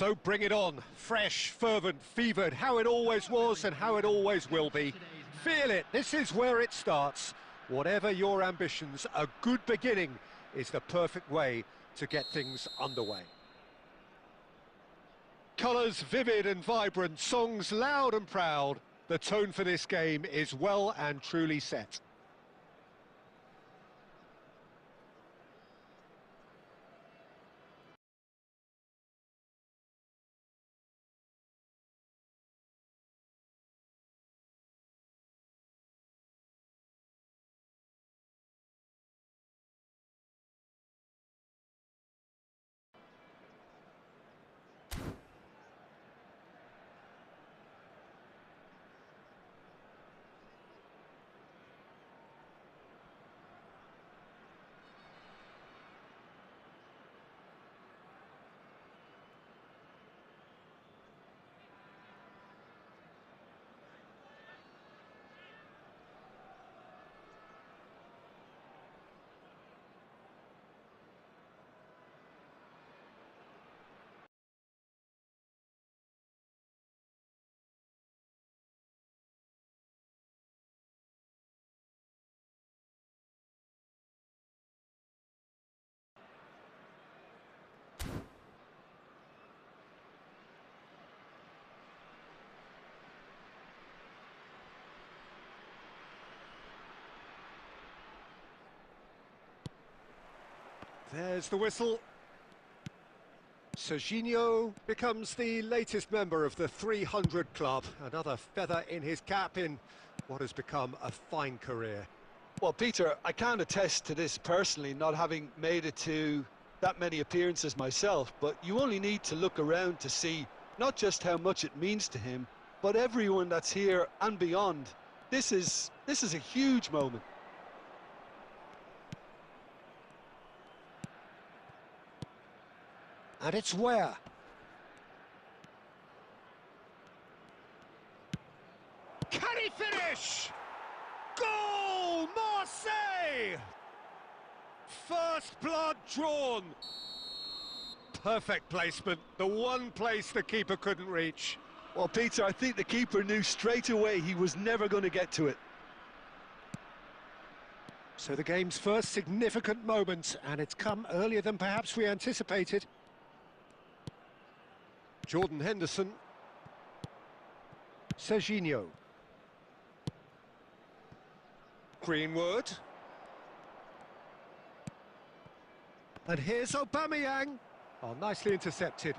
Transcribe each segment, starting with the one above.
So bring it on. Fresh, fervent, fevered, how it always was and how it always will be. Feel it, this is where it starts. Whatever your ambitions, a good beginning is the perfect way to get things underway. Colours vivid and vibrant, songs loud and proud. The tone for this game is well and truly set. There's the whistle. Serginho becomes the latest member of the 300 club. Another feather in his cap in what has become a fine career. Well, Peter, I can't attest to this personally, not having made it to that many appearances myself, but you only need to look around to see not just how much it means to him, but everyone that's here and beyond. This is a huge moment. And it's where? Can he finish? Goal! Marseille! First blood drawn. Perfect placement, the one place the keeper couldn't reach. Well, Peter, I think the keeper knew straight away he was never going to get to it. So the game's first significant moment, and it's come earlier than perhaps we anticipated. Jordan Henderson. Serginho. Greenwood. And here's Aubameyang. Oh, nicely intercepted.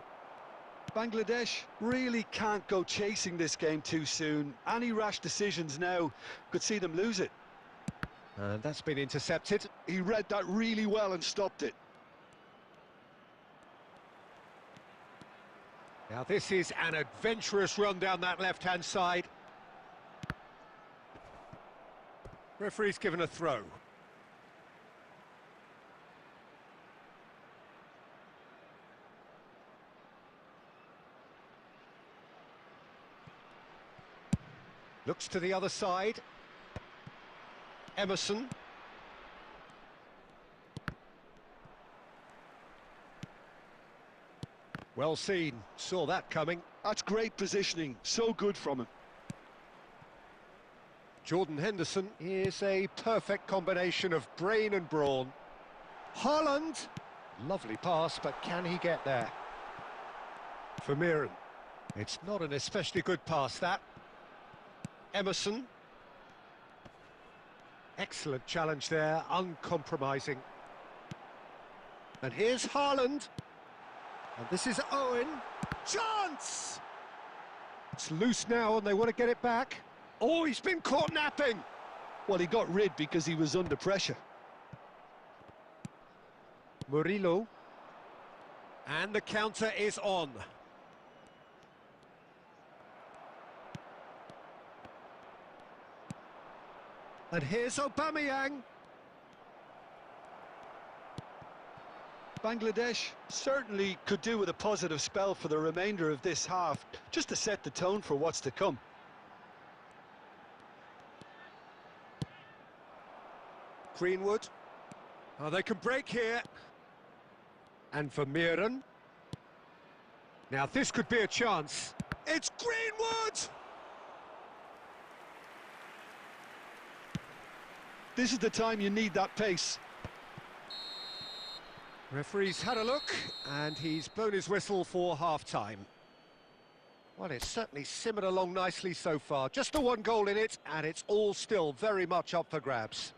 Bangladesh really can't go chasing this game too soon. Any rash decisions now could see them lose it. And that's been intercepted. He read that really well and stopped it. Now this is an adventurous run down that left-hand side. Referee's given a throw. Looks to the other side. Emerson. Well seen, saw that coming. That's great positioning, so good from him. Jordan Henderson is a perfect combination of brain and brawn. Haaland, lovely pass, but can he get there? Vermeeren, it's not an especially good pass, that. Emerson. Excellent challenge there, uncompromising. And here's Haaland. And this is Owen. Chance! It's loose now and they want to get it back. Oh, he's been caught napping. Well, he got rid because he was under Murillo. And the counter is on. And here's Aubameyang. Bangladesh certainly could do with a positive spell for the remainder of this half, just to set the tone for what's to come. Greenwood. Oh, they can break here. And Vermeeren. Now this could be a chance. It's Greenwood! This is the time you need that pace. Referee's had a look, and he's blown his whistle for half-time. Well, it's certainly simmered along nicely so far. Just the one goal in it, and it's all still very much up for grabs.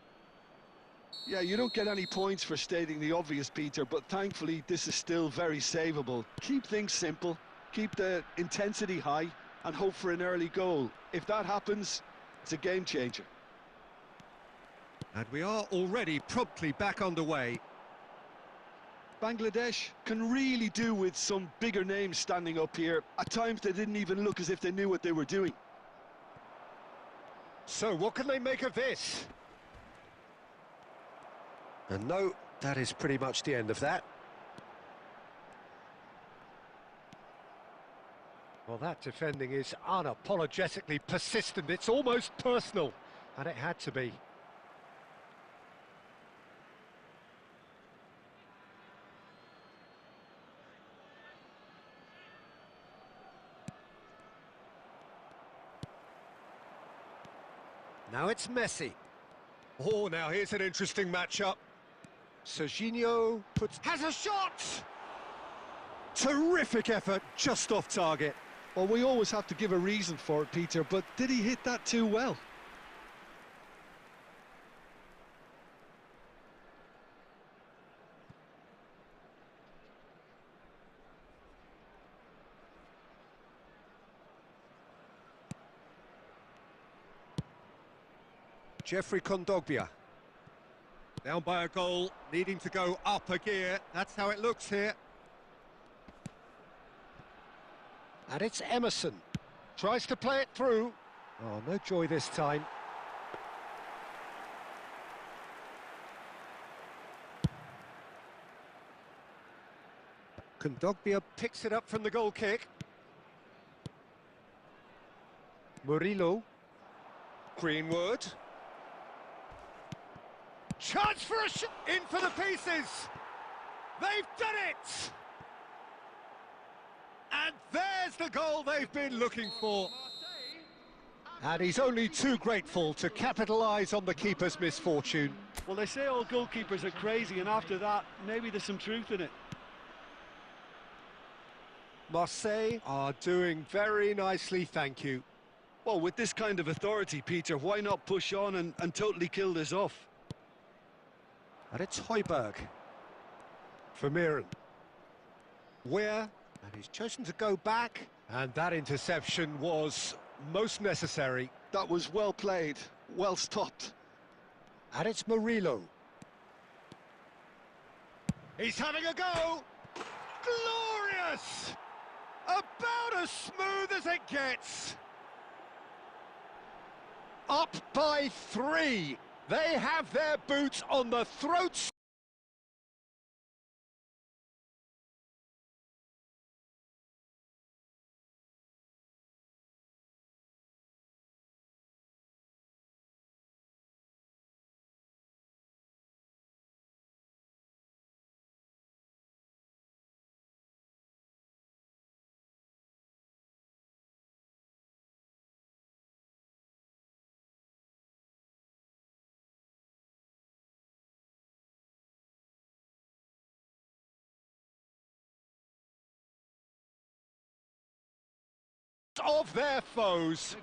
Yeah, you don't get any points for stating the obvious, Peter, but thankfully this is still very savable. Keep things simple, keep the intensity high, and hope for an early goal. If that happens, it's a game changer. And we are already promptly back underway. Bangladesh can really do with some bigger names standing up here. At times they didn't even look as if they knew what they were doing. So what can they make of this? And no, that is pretty much the end of that. Well, that defending is unapologetically persistent. It's almost personal, and it had to be. Now it's Messi. Oh, now here's an interesting matchup. Serginho has a shot! Terrific effort, just off target. Well, we always have to give a reason for it, Peter, but did he hit that too well? Jeffrey Kondogbia. Down by a goal, needing to go up a gear. That's how it looks here. And it's Emerson. Tries to play it through. Oh, no joy this time. Kondogbia picks it up from the goal kick. Murillo. Greenwood. Chance for a shot! In for the pieces! They've done it! And there's the goal they've been looking for. And he's only too grateful to capitalise on the keeper's misfortune. Well, they say all goalkeepers are crazy, and after that, maybe there's some truth in it. Marseille are doing very nicely, thank you. Well, with this kind of authority, Peter, why not push on and totally kill this off? And it's Højbjerg. Vermeeren. Where? And he's chosen to go back. And that interception was most necessary. That was well played, well stopped. And it's Murillo. He's having a go! Glorious! About as smooth as it gets. Up by 3. They have their boots on the throats of their foes.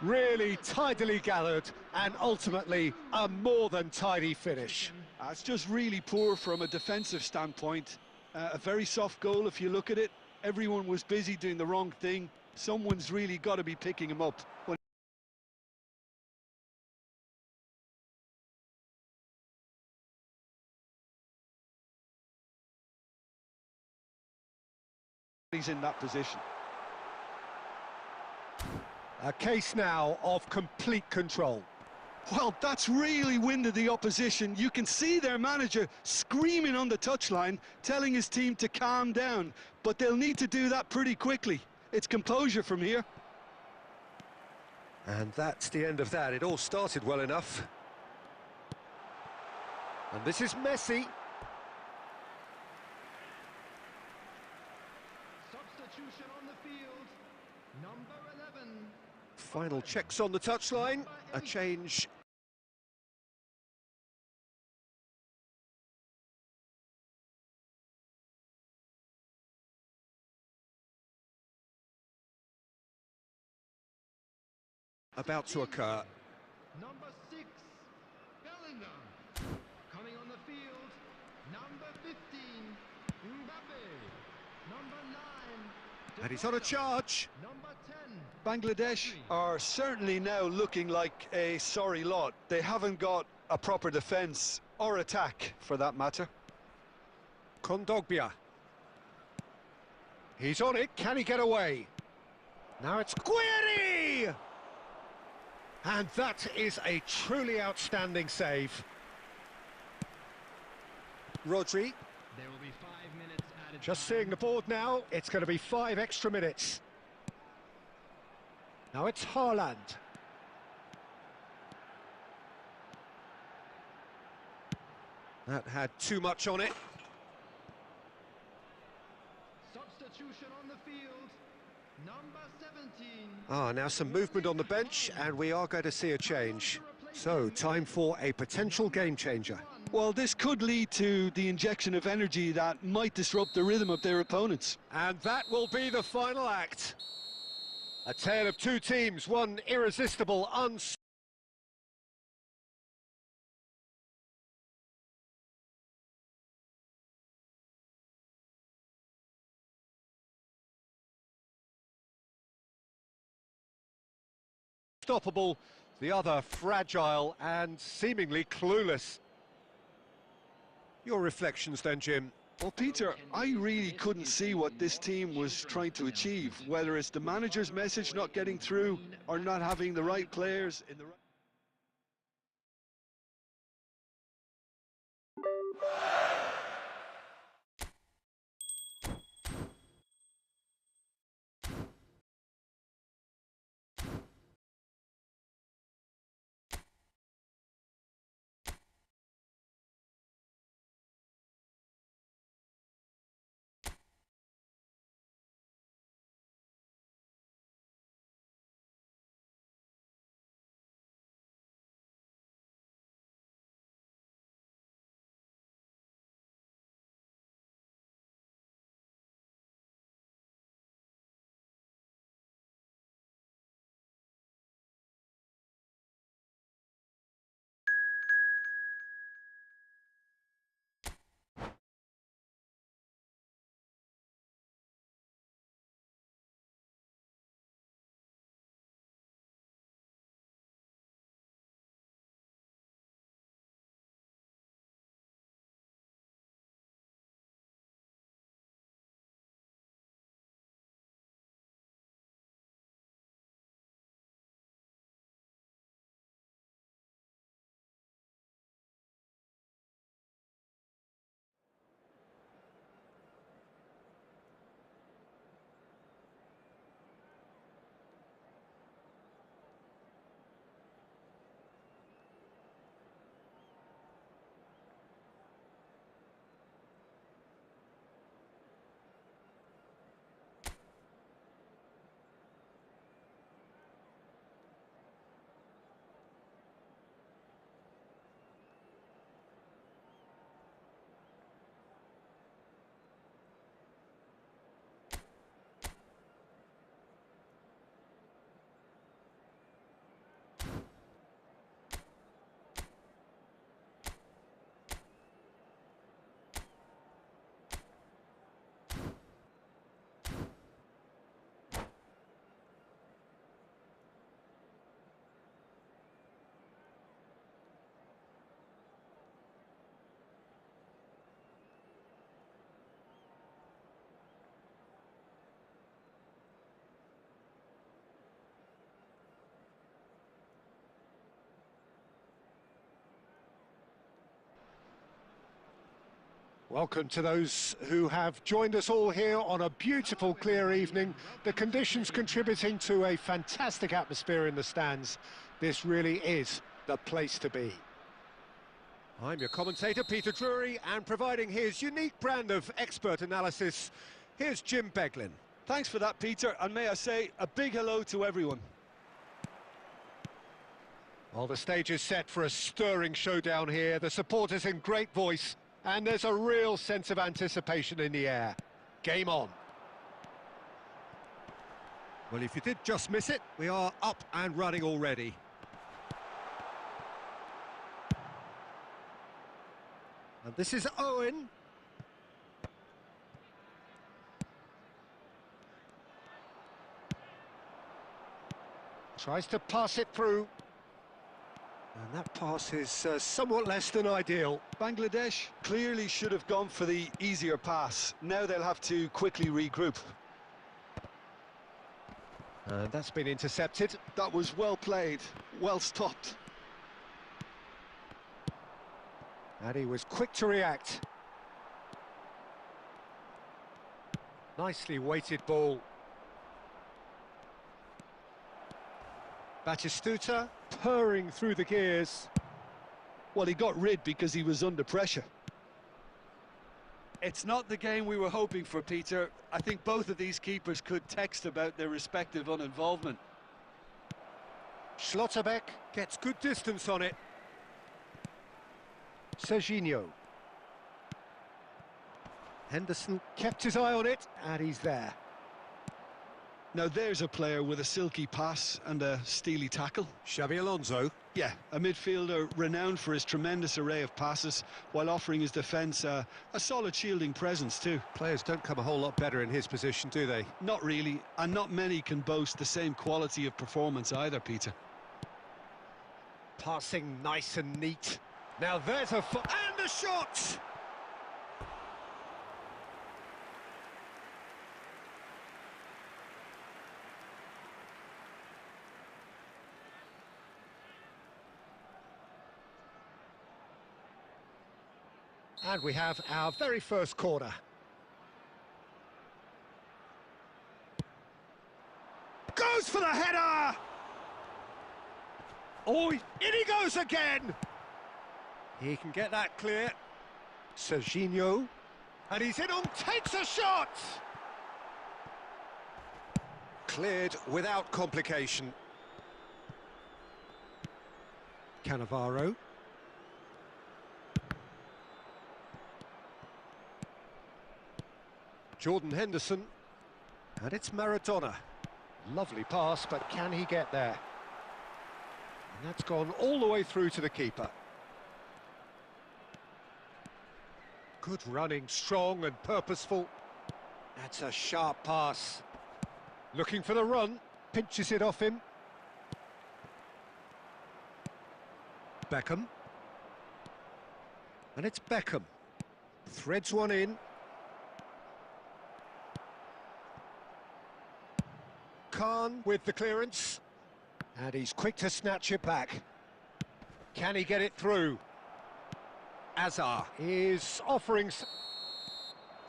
Really tidily gathered, and ultimately a more than tidy finish. It's just really poor from a defensive standpoint. A very soft goal if you look at it. Everyone was busy doing the wrong thing. Someone's really got to be picking him up when he's in that position. A case now of complete control. Well, that's really winded the opposition. You can see their manager screaming on the touchline, telling his team to calm down, but they'll need to do that pretty quickly. It's composure from here. And that's the end of that. It all started well enough. And this is Messi. Final checks on the touchline, a change. About to occur. Number 6, Bellingham. Coming on the field, number 15, Mbappe. Number 9, And he's on a charge. number 10. Bangladesh are certainly now looking like a sorry lot. They haven't got a proper defence or attack, for that matter. Kondogbia. He's on it, can he get away? Now it's Guerri! And that is a truly outstanding save. Rodri. There will be 5 minutes added. Just seeing the board now, it's going to be 5 extra minutes. Now it's Haaland. That had too much on it. Substitution on the field, number 17. Now some movement on the bench, and we are going to see a change. So, time for a potential game changer. Well, this could lead to the injection of energy that might disrupt the rhythm of their opponents. And that will be the final act. A tale of two teams, one irresistible, unstoppable, the other fragile and seemingly clueless. Your reflections then, Jim? Well, Peter, I really couldn't see what this team was trying to achieve, whether it's the manager's message not getting through or not having the right players in the right... Welcome to those who have joined us all here on a beautiful, clear evening. The conditions contributing to a fantastic atmosphere in the stands. This really is the place to be. I'm your commentator, Peter Drury, and providing his unique brand of expert analysis, here's Jim Beglin. Thanks for that, Peter, and may I say a big hello to everyone. Well, the stage is set for a stirring showdown here. The supporters in great voice, and there's a real sense of anticipation in the air. Game on. Well, if you did just miss it, we are up and running already. And this is Owen. Tries to pass it through. And that pass is somewhat less than ideal. Bangladesh clearly should have gone for the easier pass. Now they'll have to quickly regroup. And that's been intercepted. That was well played, well stopped. And he was quick to react. Nicely weighted ball. Batistuta purring through the gears. Well, he got rid because he was under pressure. It's not the game we were hoping for, Peter. I think both of these keepers could text about their respective uninvolvement. Schlotterbeck gets good distance on it. Serginho. Henderson kept his eye on it, and he's there. Now there's a player with a silky pass and a steely tackle. Xabi Alonso. Yeah, a midfielder renowned for his tremendous array of passes, while offering his defence a solid shielding presence too. Players don't come a whole lot better in his position, do they? Not really, and not many can boast the same quality of performance either, Peter. Passing nice and neat. Now there's a foot, and the shot! And we have our very first corner. Goes for the header! Oh, in he goes again! He can get that clear. Serginho. And he's in on, takes a shot! Cleared without complication. Cannavaro. Jordan Henderson, and it's Maradona. Lovely pass, but can he get there? And that's gone all the way through to the keeper. Good running, strong and purposeful. That's a sharp pass. Looking for the run, pinches it off him. Beckham. And it's Beckham. Threads one in. Khan with the clearance, and he's quick to snatch it back. Can he get it through? Azar is offering.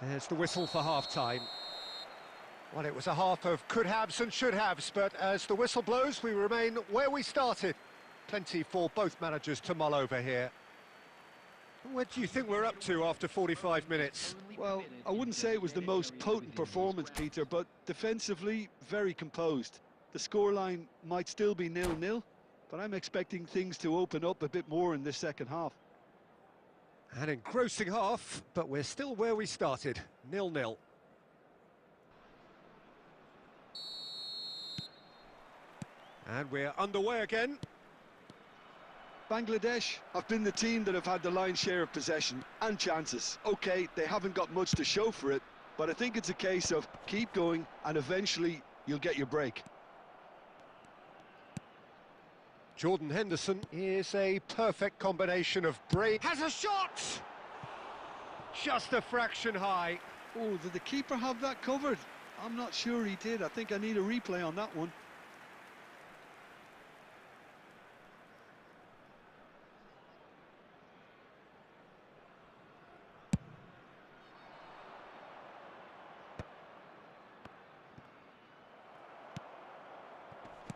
There's the whistle for half-time. Well, it was a half of could-haves and should-haves, but as the whistle blows, we remain where we started. Plenty for both managers to mull over here. What do you think we're up to after 45 minutes? Well, I wouldn't say it was the most potent performance, Peter, but defensively, very composed. The scoreline might still be 0-0, but I'm expecting things to open up a bit more in this second half. An engrossing half, but we're still where we started, 0-0. And we're underway again. Bangladesh have been the team that have had the lion's share of possession and chances. OK, they haven't got much to show for it, but I think it's a case of keep going and eventually you'll get your break. Jordan Henderson is a perfect combination of brain. Has a shot! Just a fraction high. Oh, did the keeper have that covered? I'm not sure he did. I think I need a replay on that one.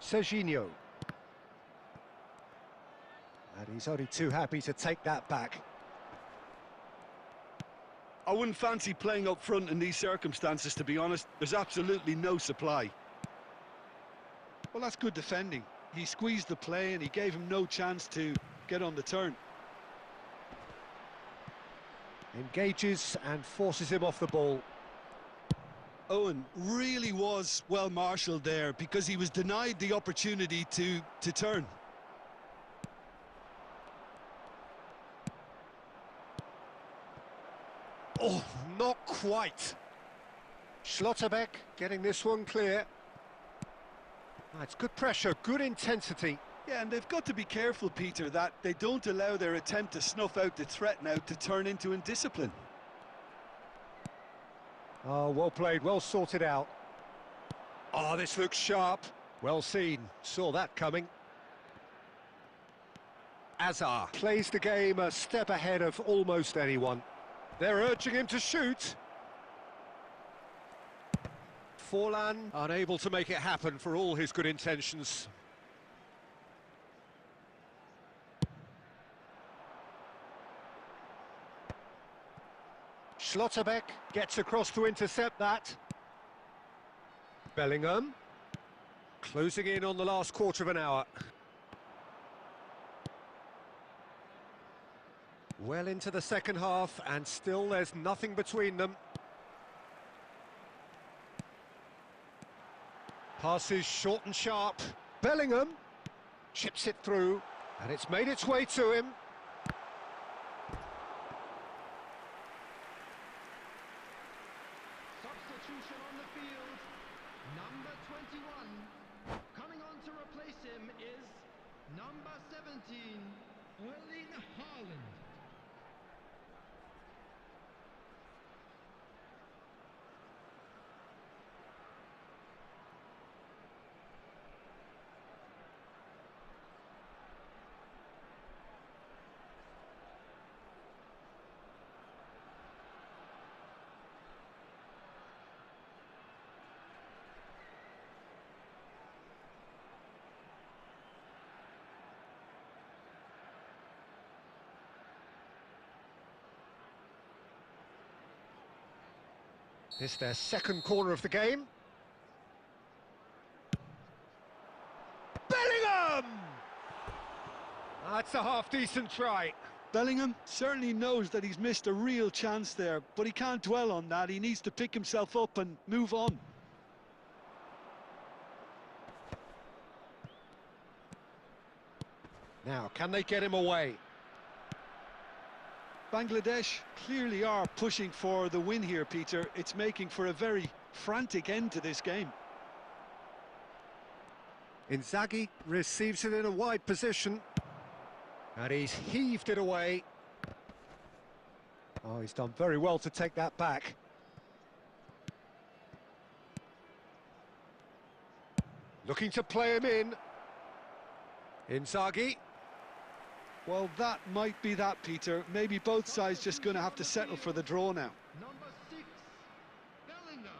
Serginho. And he's only too happy to take that back. I wouldn't fancy playing up front in these circumstances, to be honest. There's absolutely no supply. Well, that's good defending. He squeezed the play and he gave him no chance to get on the turn. Engages and forces him off the ball. Owen really was well marshalled there because he was denied the opportunity to turn. Oh, not quite. Schlotterbeck getting this one clear. That's good pressure, good intensity. Yeah, and they've got to be careful, Peter, that they don't allow their attempt to snuff out the threat now to turn into indiscipline. Oh, well played, well sorted out. Oh, this looks sharp. Well seen, saw that coming. Azar plays the game a step ahead of almost anyone. They're urging him to shoot. Forlan unable to make it happen for all his good intentions. Schlotterbeck gets across to intercept that. Bellingham closing in on the last quarter of an hour. Well into the second half, and still there's nothing between them. Passes short and sharp. Bellingham chips it through, and it's made its way to him. Substitution on the field. Number 21. Coming on to replace him is number 17, Erling Haaland. It's their second corner of the game. Bellingham! That's a half-decent try. Bellingham certainly knows that he's missed a real chance there, but he can't dwell on that. He needs to pick himself up and move on. Now, can they get him away? Bangladesh clearly are pushing for the win here, Peter. It's making for a very frantic end to this game. Inzaghi receives it in a wide position. And he's heaved it away. Oh, he's done very well to take that back. Looking to play him in. Inzaghi. Well, that might be that, Peter. Maybe both sides just going to have to settle for the draw now. Number 6, Bellingham.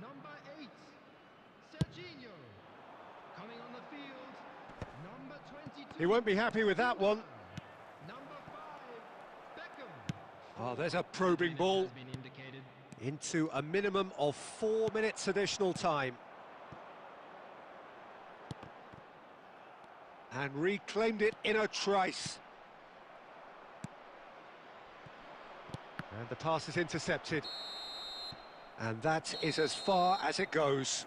Number 8, Serginho. Coming on the field, number 22. He won't be happy with that one. Number 5, Beckham. Oh, there's a probing ball Has been indicated. into a minimum of 4 minutes additional time. And reclaimed it in a trice. And the pass is intercepted. And that is as far as it goes.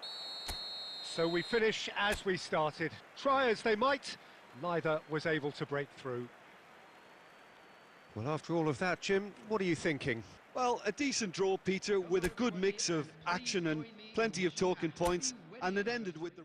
So we finish as we started. Try as they might, neither was able to break through. Well, after all of that, Jim, what are you thinking? Well, a decent draw, Peter, with a good mix of action and plenty of talking points, and it ended with the...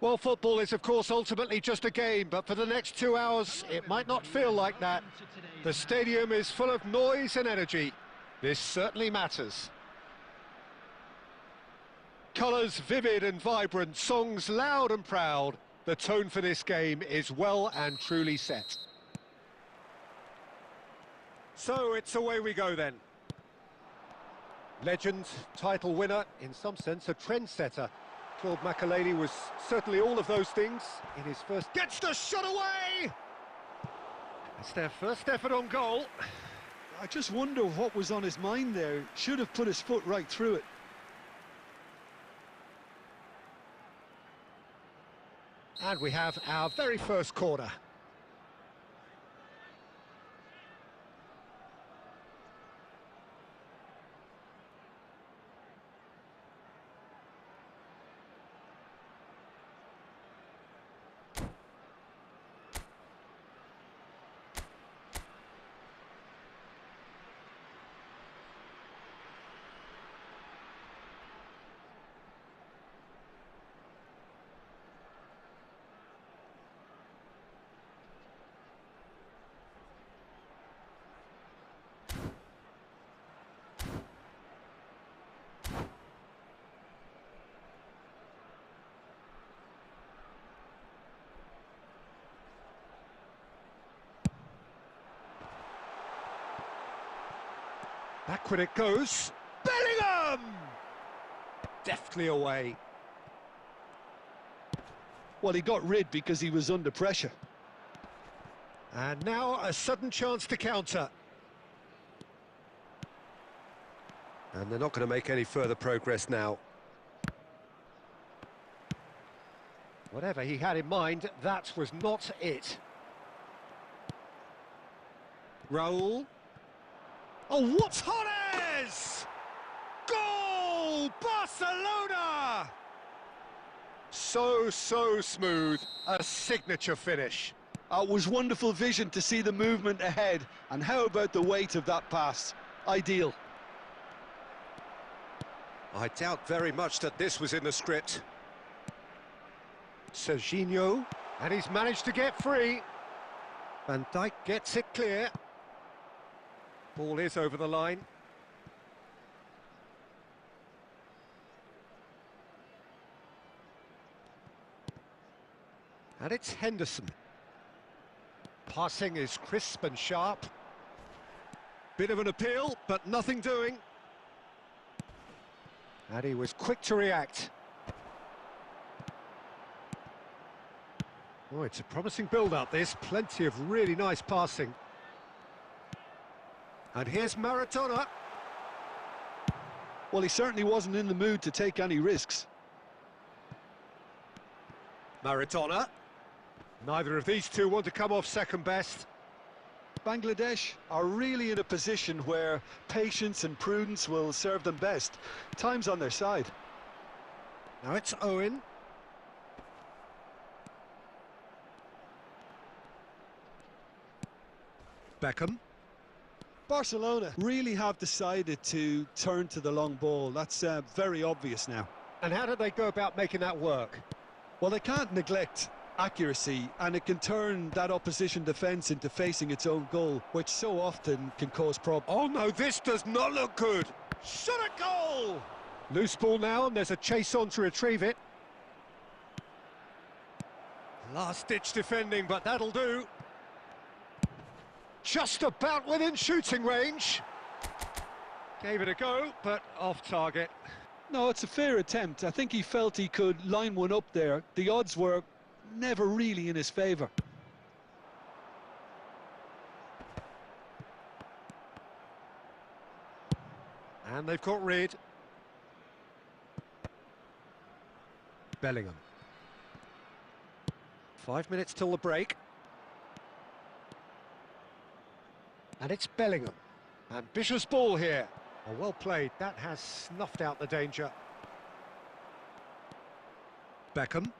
Well, football is, of course, ultimately just a game, but for the next 2 hours, it might not feel like that. The stadium is full of noise and energy. This certainly matters. Colours vivid and vibrant, songs loud and proud. The tone for this game is well and truly set. So it's away we go then. Legend, title winner, in some sense a trendsetter. Claude Makélélé was certainly all of those things in his first... Gets the shot away! It's their first effort on goal. I just wonder what was on his mind there. Should have put his foot right through it. And we have our very first corner. Backward it goes. Bellingham! Deftly away. Well, he got rid because he was under pressure. And now a sudden chance to counter. And they're not going to make any further progress now. Whatever he had in mind, that was not it. Raul. Oh, what's Torres! Goal! Barcelona! So smooth. A signature finish. It was wonderful vision to see the movement ahead. And how about the weight of that pass? Ideal. I doubt very much that this was in the script. Serginho, and he's managed to get free. Van Dijk gets it clear. Ball is over the line. And it's Henderson. Passing is crisp and sharp. Bit of an appeal, but nothing doing. And he was quick to react. Oh, it's a promising build-up, this. Plenty of really nice passing. And here's Maradona. Well, he certainly wasn't in the mood to take any risks. Maradona. Neither of these two want to come off second best. Bangladesh are really in a position where patience and prudence will serve them best. Time's on their side. Now it's Owen. Beckham. Barcelona really have decided to turn to the long ball. That's very obvious now. And how do they go about making that work? Well, they can't neglect accuracy, and it can turn that opposition defence into facing its own goal, which so often can cause problems. Oh no, this does not look good. Shot at goal! Loose ball now, and there's a chase on to retrieve it. Last-ditch defending, but that'll do. Just about within shooting range. Gave it a go, but off target. No, it's a fair attempt. I think he felt he could line one up there. The odds were never really in his favour. And they've got rid. Bellingham. 5 minutes till the break. And it's Bellingham. Ambitious ball here. Oh, well played. That has snuffed out the danger. Beckham.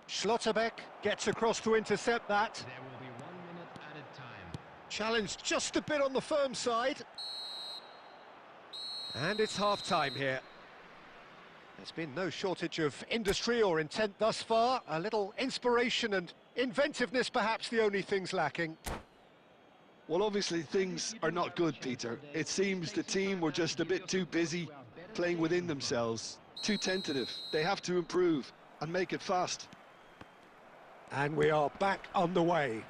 Schlotterbeck gets across to intercept that. There will be 1 minute added time. Challenge just a bit on the firm side. And it's half-time here. There's been no shortage of industry or intent thus far. A little inspiration and inventiveness, perhaps the only things lacking. Well, obviously things are not good, Peter. It seems the team were just a bit too busy playing within themselves, too tentative. They have to improve and make it fast. And we are back on the way.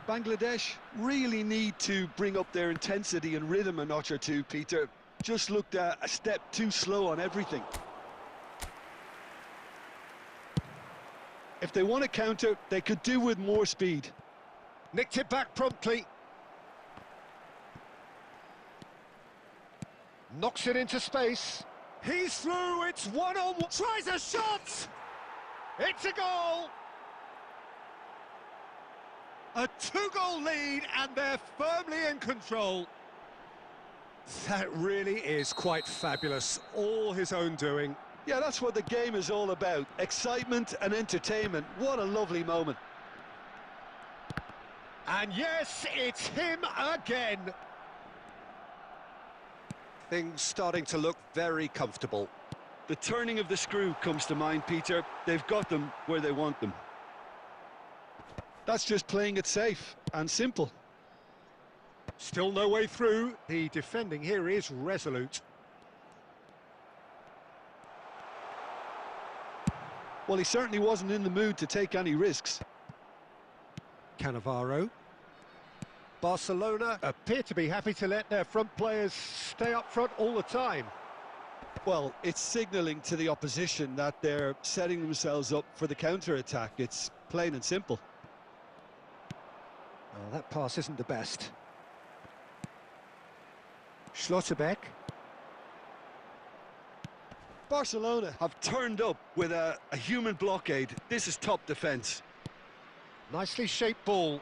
Bangladesh really need to bring up their intensity and rhythm a notch or two, Peter. Just looked a step too slow on everything. If they want to counter, they could do with more speed. Nicked it back promptly. Knocks it into space. He's through, it's one-on-one. Tries a shot! It's a goal! A two-goal lead, and they're firmly in control. That really is quite fabulous. All his own doing. Yeah, that's what the game is all about. Excitement and entertainment. What a lovely moment. And yes, it's him again. Things starting to look very comfortable. The turning of the screw comes to mind, Peter. They've got them where they want them. That's just playing it safe and simple. Still no way through. The defending here is resolute. Well, he certainly wasn't in the mood to take any risks. Cannavaro. Barcelona appear to be happy to let their front players stay up front all the time. Well, it's signalling to the opposition that they're setting themselves up for the counter-attack. It's plain and simple. Well, that pass isn't the best. Schlotterbeck. Barcelona have turned up with a human blockade. This is top defence. Nicely shaped ball.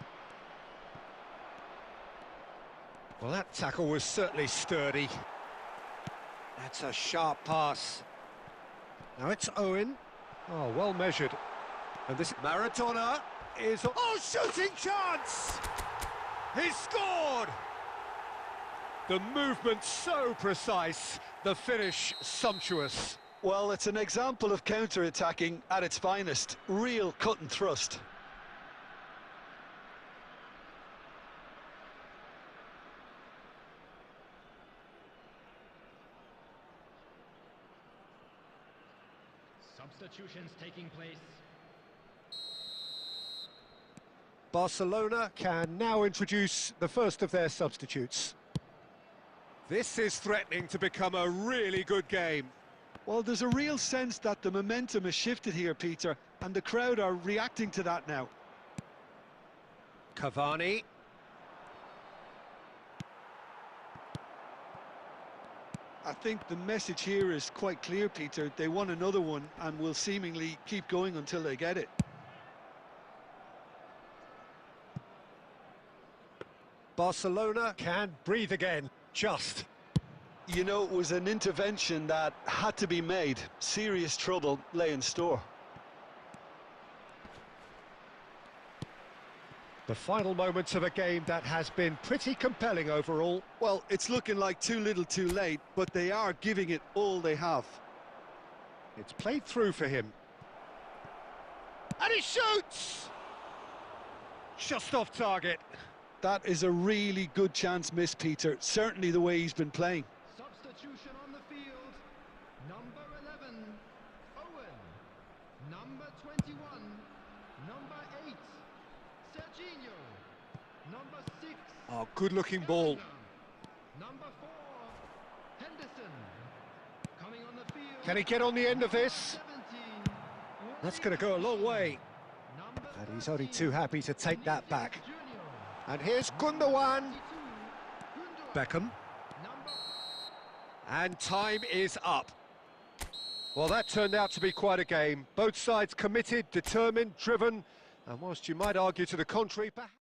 Well, that tackle was certainly sturdy. That's a sharp pass. Now it's Owen. Oh, well measured. And this Maradona is... Oh, shooting chance! He's scored! The movement so precise, the finish sumptuous. Well, it's an example of counter-attacking at its finest. Real cut and thrust. Substitutions taking place. Barcelona can now introduce the first of their substitutes. This is threatening to become a really good game. Well, there's a real sense that the momentum has shifted here, Peter, and the crowd are reacting to that now. Cavani. I think the message here is quite clear, Peter. They want another one and will seemingly keep going until they get it. Barcelona can breathe again, just. You know, it was an intervention that had to be made. Serious trouble lay in store. The final moments of a game that has been pretty compelling overall. Well, it's looking like too little too late, but they are giving it all they have. It's played through for him. And he shoots! Just off target. That is a really good chance missed, Peter. Certainly the way he's been playing. Substitution on the field. Number 11, Owen. Number 21, number 8, Serginho. Number 6. Oh, good-looking ball. Number 4, Henderson. Coming on the field. Can he get on the end of this? 17, That's going to go a long way. number And he's only 13, too happy to take that back. Junior. And here's Gundogan. 22, Gundogan. Beckham. Number And time is up. Well, that turned out to be quite a game. Both sides committed, determined, driven. And whilst you might argue to the contrary, perhaps...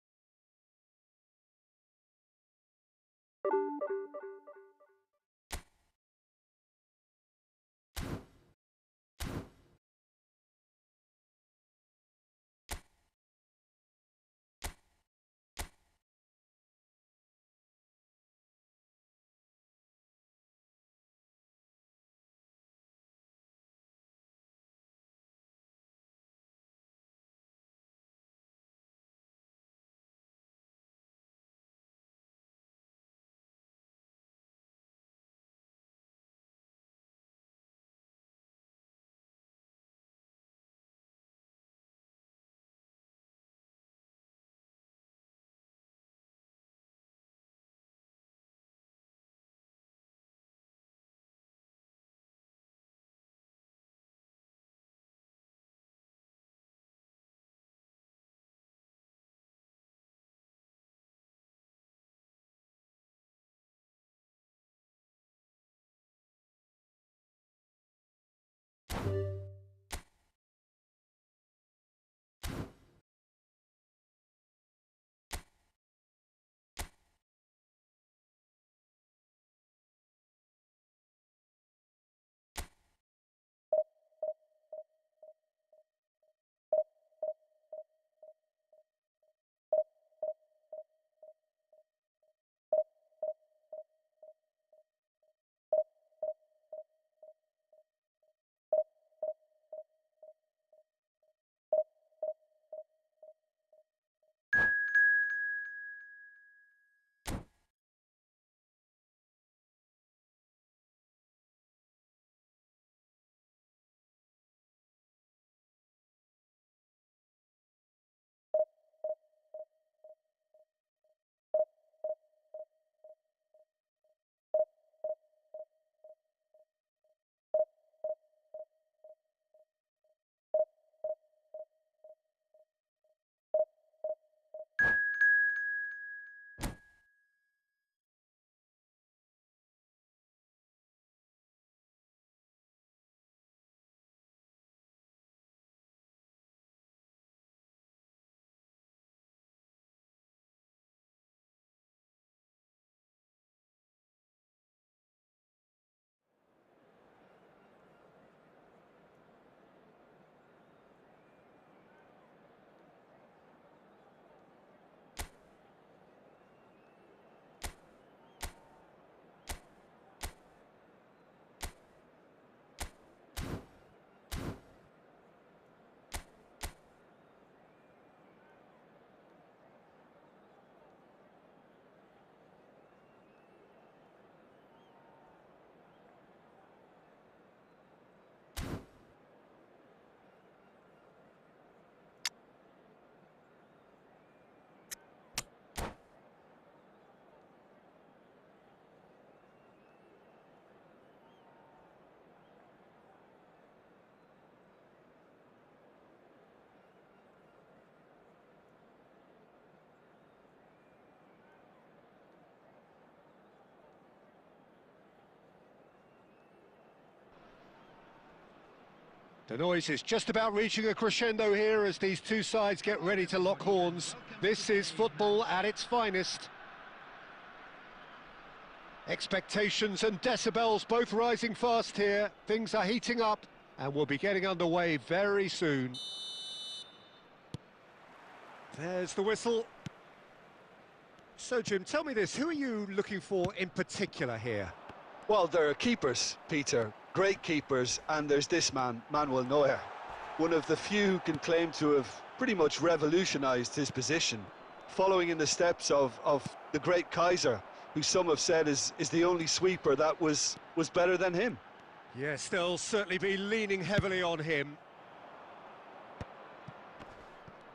The noise is just about reaching a crescendo here as these two sides get ready to lock horns. This is football at its finest. Expectations and decibels both rising fast here. Things are heating up and we'll be getting underway very soon. There's the whistle. So, Jim, tell me this, who are you looking for in particular here? Well, there are keepers, Peter, great keepers, and there's this man, Manuel Neuer. One of the few who can claim to have pretty much revolutionised his position, following in the steps of the great Kaiser, who some have said is the only sweeper that was better than him. Yes, they'll certainly be leaning heavily on him.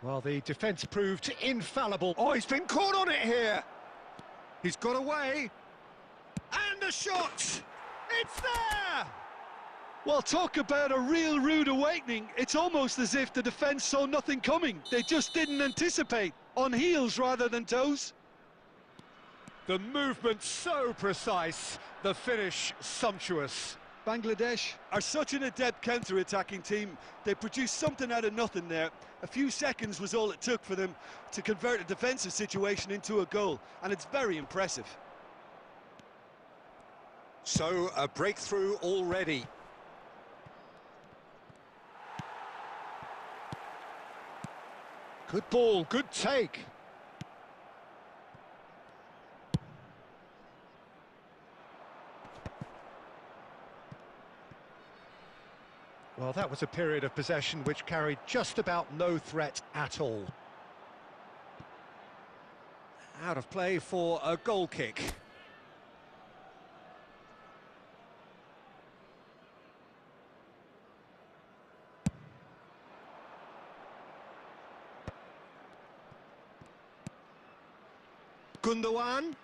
Well, the defence proved infallible. Oh, he's been caught on it here. He's got away. And the shot! It's there! Well, talk about a real rude awakening. It's almost as if the defence saw nothing coming. They just didn't anticipate. On heels rather than toes. The movement so precise, the finish sumptuous. Bangladesh are such an adept counter-attacking team. They produced something out of nothing there. A few seconds was all it took for them to convert a defensive situation into a goal, and it's very impressive. So, a breakthrough already. Good ball, good take. Well, that was a period of possession which carried just about no threat at all. Out of play for a goal kick. Gundogan.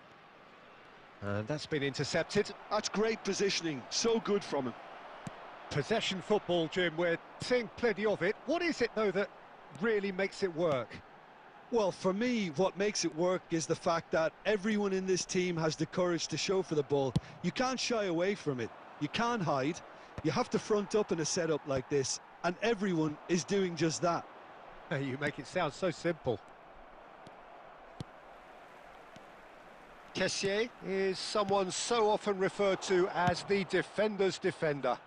And that's been intercepted. That's great positioning, so good from him. Possession football, Jim, we're seeing plenty of it. What is it, though, that really makes it work? Well, for me, what makes it work is the fact that everyone in this team has the courage to show for the ball. You can't shy away from it. You can't hide. You have to front up in a setup like this, and everyone is doing just that. You make it sound so simple. Kessié is someone so often referred to as the defender's defender.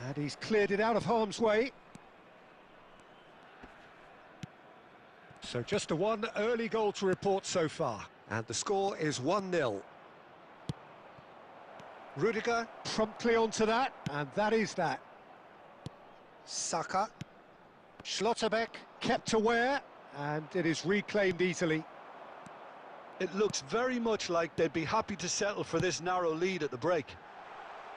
And he's cleared it out of harm's way. So just a one early goal to report so far. And the score is 1-0. Rudiger promptly onto that, and that is that. Saka. Schlotterbeck kept aware, and it is reclaimed easily. It looks very much like they'd be happy to settle for this narrow lead at the break.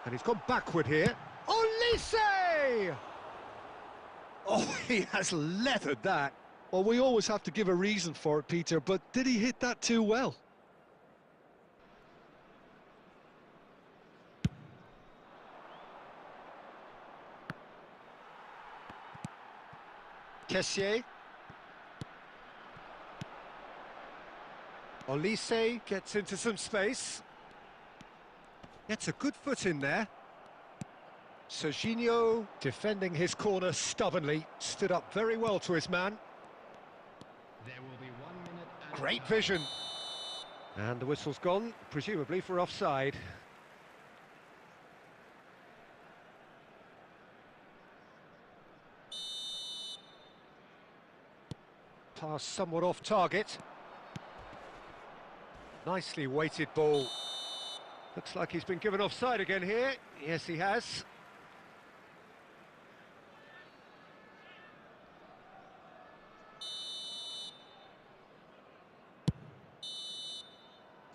And he's gone backward here. Olise! Oh, he has leathered that. Well, we always have to give a reason for it, Peter, but did he hit that too well? Kessié. Olise gets into some space. Gets a good foot in there. Serginho, defending his corner stubbornly, stood up very well to his man. There will be 1 minute and Great vision. And the whistle's gone, presumably for offside. Pass somewhat off target. Nicely weighted ball. Looks like he's been given offside again here. Yes, he has.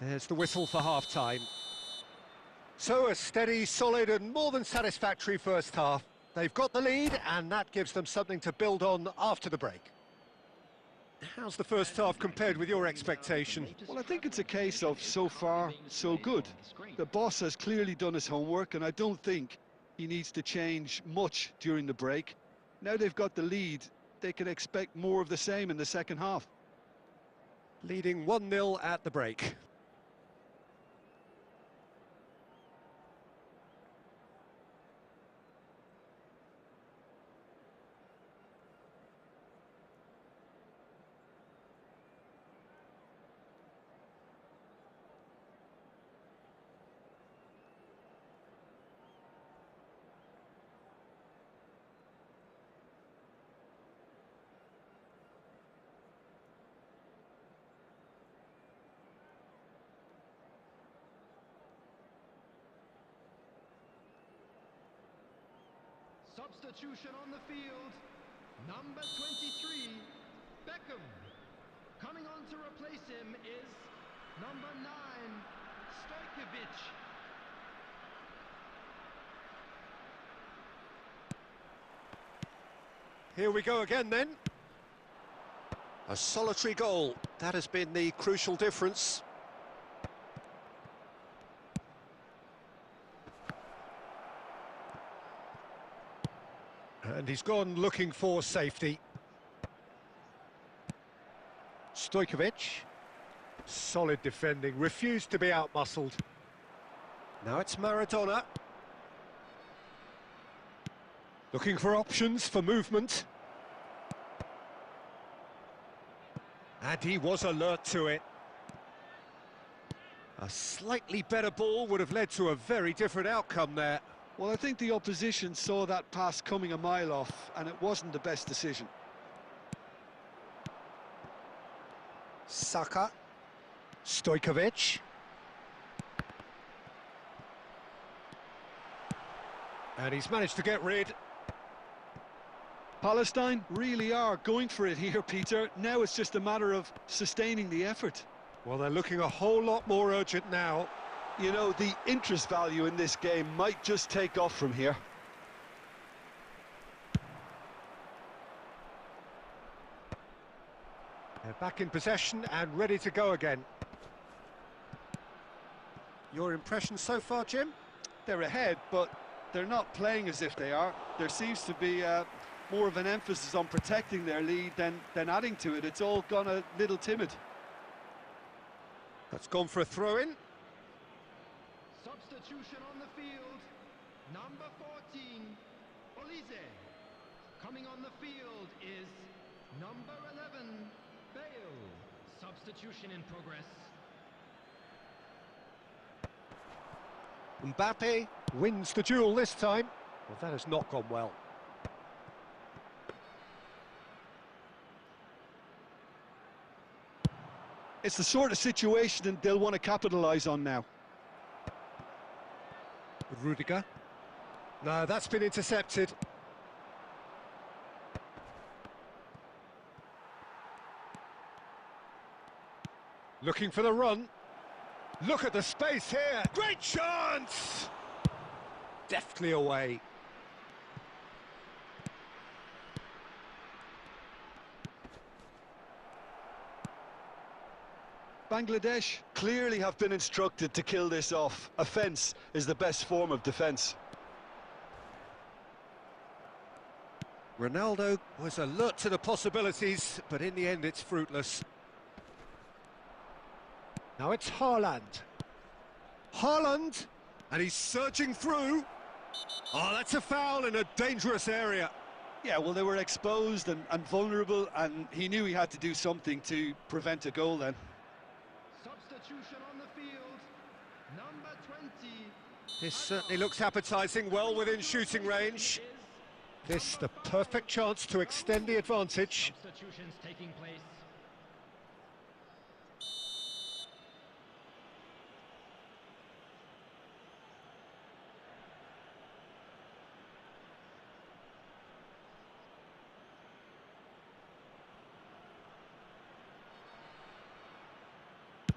There's the whistle for half-time. So a steady, solid and more than satisfactory first half. They've got the lead and that gives them something to build on after the break. How's the first half compared with your expectation? Well, I think it's a case of so far, so good. The boss has clearly done his homework, and I don't think he needs to change much during the break. Now they've got the lead, they can expect more of the same in the second half. Leading 1-0 at the break. Substitution on the field. Number 23, Beckham. Coming on to replace him is number 9, Stojkovic. Here we go again then. A solitary goal. That has been the crucial difference. And he's gone looking for safety. Stojkovic. Solid defending, refused to be outmuscled. Now it's Maradona. Looking for options for movement. And he was alert to it. A slightly better ball would have led to a very different outcome there. Well, I think the opposition saw that pass coming a mile off, and it wasn't the best decision. Saka. Stojkovic. And he's managed to get rid. Palestine really are going for it here, Peter. Now it's just a matter of sustaining the effort. Well, they're looking a whole lot more urgent now. You know, the interest value in this game might just take off from here. They're back in possession and ready to go again. Your impression so far, Jim? They're ahead, but they're not playing as if they are. There seems to be more of an emphasis on protecting their lead than adding to it. It's all gone a little timid. That's gone for a throw-in. Substitution on the field. Number 14, Olise. Coming on the field is number 11, Bale. Substitution in progress. Mbappe wins the duel this time. Well, that has not gone well. It's the sort of situation they'll want to capitalise on now. Rudiger. No, that's been intercepted. Looking for the run. Look at the space here. Great chance! Deftly away. Bangladesh clearly have been instructed to kill this off. Offence is the best form of defence. Ronaldo was alert to the possibilities, but in the end it's fruitless. Now it's Haaland. Haaland! And he's surging through. Oh, that's a foul in a dangerous area. Yeah, well, they were exposed and vulnerable, and he knew he had to do something to prevent a goal then. Substitution on the field. Number 20. This certainly looks appetising, well within shooting range. This the perfect chance to extend the advantage. Substitutions taking place.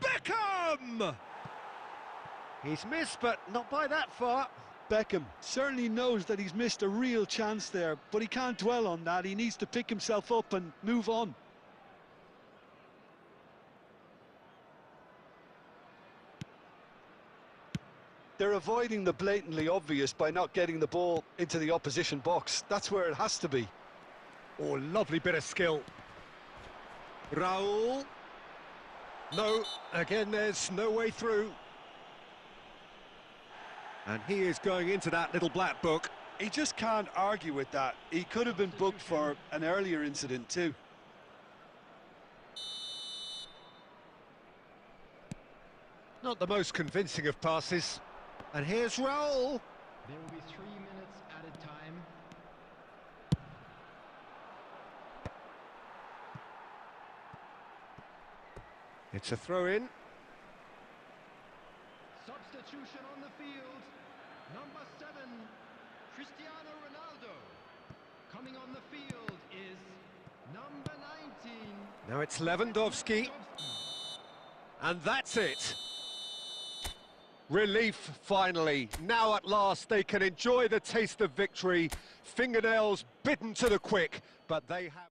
Beckham! He's missed, but not by that far. Beckham certainly knows that he's missed a real chance there, but he can't dwell on that. He needs to pick himself up and move on. They're avoiding the blatantly obvious by not getting the ball into the opposition box. That's where it has to be. Oh, lovely bit of skill. Raul. No, again, there's no way through. And he is going into that little black book. He just can't argue with that. He could have been booked for an earlier incident too. Not the most convincing of passes. And here's Raul. There will be 3 minutes added time. It's a throw-in. Substitution on the field. Number 7, Cristiano Ronaldo. Coming on the field is number 19. Now it's Lewandowski. And that's it. Relief, finally. Now at last they can enjoy the taste of victory. Fingernails bitten to the quick, but they have...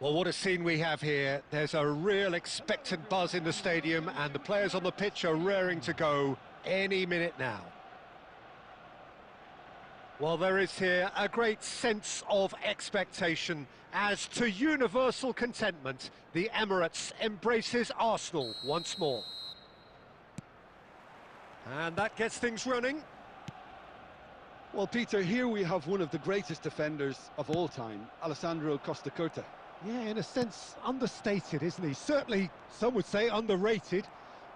Well, what a scene we have here. There's a real expectant buzz in the stadium, and the players on the pitch are raring to go any minute now. Well, there is here a great sense of expectation as, to universal contentment, the Emirates embraces Arsenal once more. And that gets things running. Well, Peter, here we have one of the greatest defenders of all time, Alessandro Costacurta. Yeah, in a sense, understated, isn't he? Certainly, some would say underrated.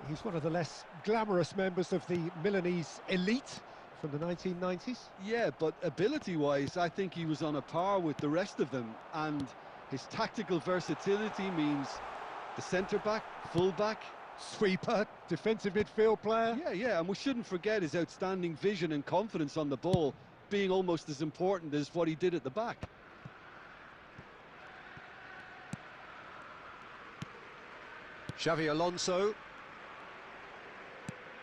He's one of the less glamorous members of the Milanese elite from the 1990s. Yeah, but ability-wise, I think he was on a par with the rest of them, and his tactical versatility means the centre-back, full-back, Sweeper, defensive midfield player. Yeah, and we shouldn't forget his outstanding vision and confidence on the ball being almost as important as what he did at the back. Xavi Alonso.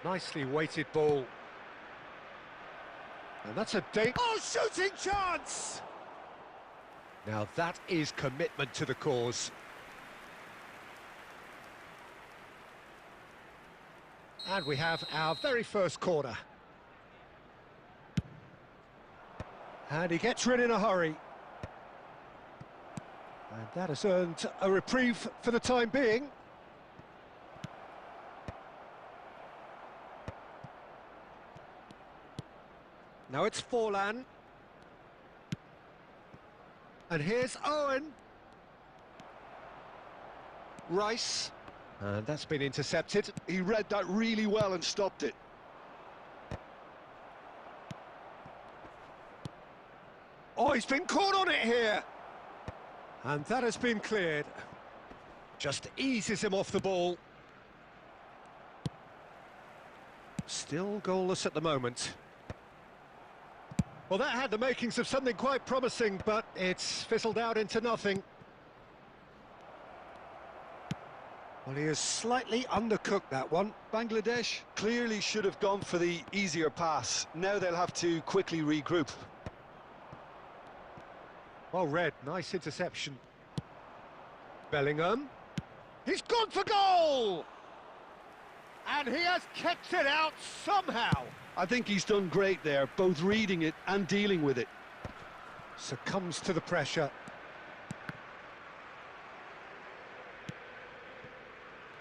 Nicely weighted ball. And that's a shooting chance! Now that is commitment to the cause. And we have our very first corner. And he gets rid in a hurry. And that has earned a reprieve for the time being. Now it's Forlan. And here's Owen. Rice. And that's been intercepted. He read that really well and stopped it. Oh, he's been caught on it here. And that has been cleared. Just eases him off the ball. Still goalless at the moment. Well, that had the makings of something quite promising, but it's fizzled out into nothing. Well, he has slightly undercooked that one. Bangladesh clearly should have gone for the easier pass. Now they'll have to quickly regroup. Well read, nice interception. Bellingham. He's gone for goal! And he has kept it out somehow. I think he's done great there, both reading it and dealing with it. Succumbs to the pressure.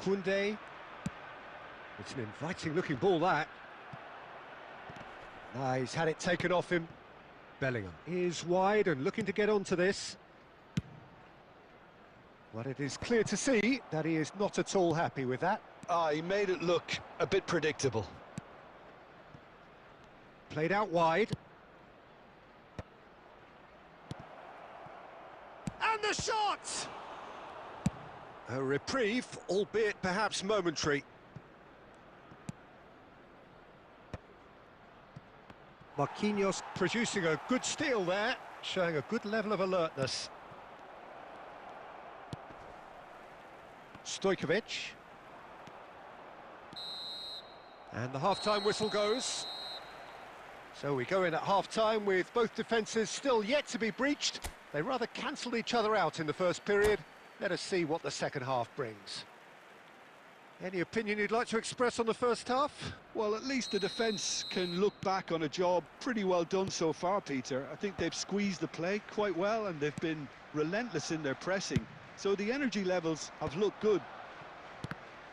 Koundé. It's an inviting looking ball, that. He's had it taken off him. Bellingham is wide and looking to get onto this. But it is clear to see that he is not at all happy with that. He made it look a bit predictable. Played out wide. And the shot! A reprieve, albeit perhaps momentary. Marquinhos producing a good steal there, showing a good level of alertness. Stojkovic. And the half-time whistle goes. So we go in at half-time with both defences still yet to be breached. They rather cancelled each other out in the first period. Let us see what the second half brings. Any opinion you'd like to express on the first half? Well, at least the defence can look back on a job pretty well done so far, Peter. I think they've squeezed the play quite well and they've been relentless in their pressing. So the energy levels have looked good.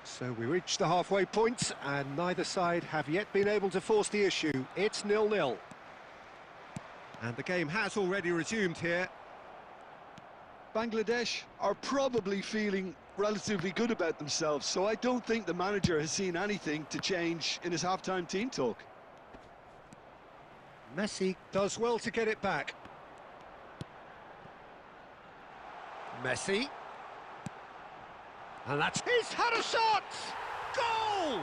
So we reach the halfway point and neither side have yet been able to force the issue. It's 0-0. And the game has already resumed here. Bangladesh are probably feeling relatively good about themselves, so I don't think the manager has seen anything to change in his half-time team talk. Messi does well to get it back. Messi. And that's... He's had a shot! Goal!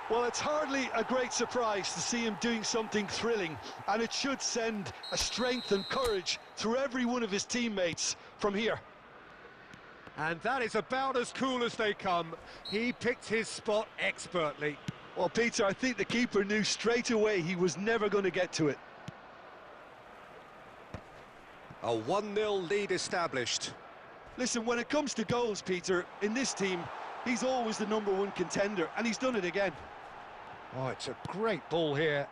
Well, it's hardly a great surprise to see him doing something thrilling, and it should send a strength and courage through every one of his teammates from here. And that is about as cool as they come. He picked his spot expertly. Well, Peter, I think the keeper knew straight away he was never going to get to it. A 1-0 lead established. Listen, when it comes to goals, Peter, in this team, he's always the #1 contender, and he's done it again. Oh, it's a great ball here.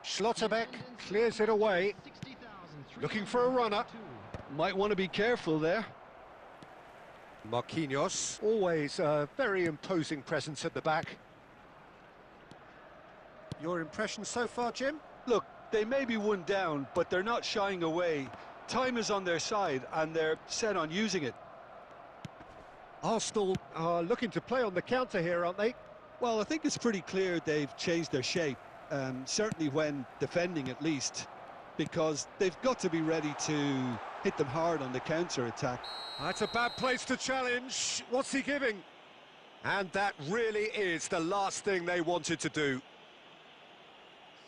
Schlotterbeck clears it away. Looking for a runner. Might want to be careful there. Marquinhos, always a very imposing presence at the back. Your impression so far, Jim? Look, they may be one down, but they're not shying away. Time is on their side, and they're set on using it. Arsenal are looking to play on the counter here, aren't they? Well, I think it's pretty clear they've changed their shape, certainly when defending at least, because they've got to be ready to hit them hard on the counter-attack. That's a bad place to challenge. What's he giving? And that really is the last thing they wanted to do.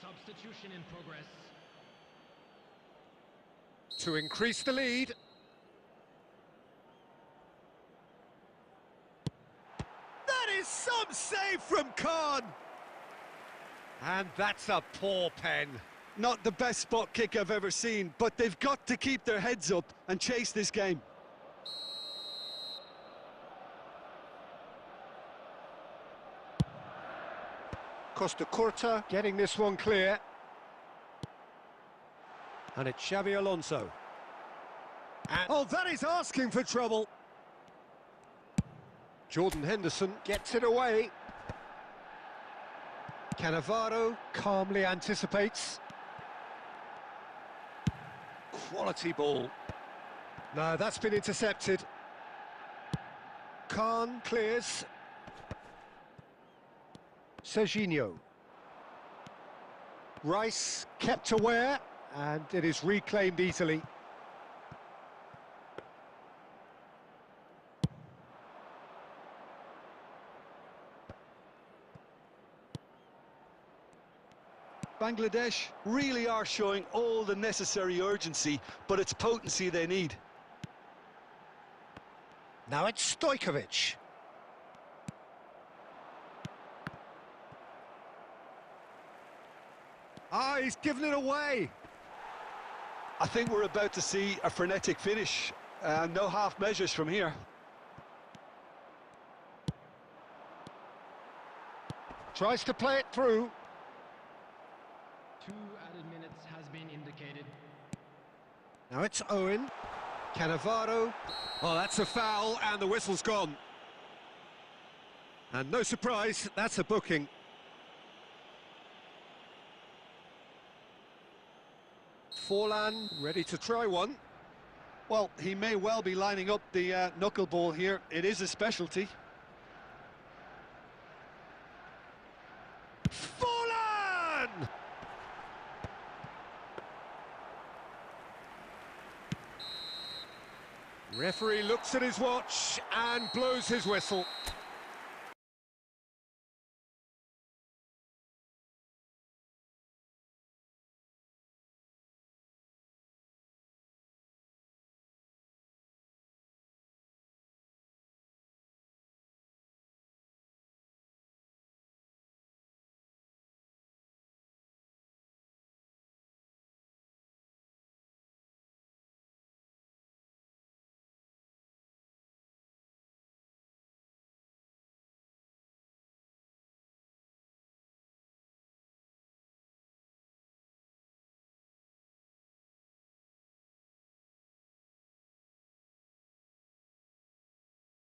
Substitution in progress. To increase the lead. That is some save from Khan. And that's a poor pen. Not the best spot kick I've ever seen, but they've got to keep their heads up and chase this game. Costa Curta getting this one clear. And it's Xavi Alonso. Oh, that is asking for trouble. Jordan Henderson gets it away. Cannavaro calmly anticipates. Quality ball. No, that's been intercepted. Khan clears. Serginho. Rice kept aware, and it is reclaimed easily. Bangladesh really are showing all the necessary urgency, but it's potency they need. Now it's Stojkovic. Ah, he's given it away. I think we're about to see a frenetic finish. No half measures from here. Tries to play it through. 2 added minutes has been indicated. Now it's Owen. Cannavaro. Oh, that's a foul, and the whistle's gone. And no surprise, that's a booking. Forlan ready to try one. Well, he may well be lining up the knuckleball here. It is a specialty. Forlan! Referee looks at his watch and blows his whistle.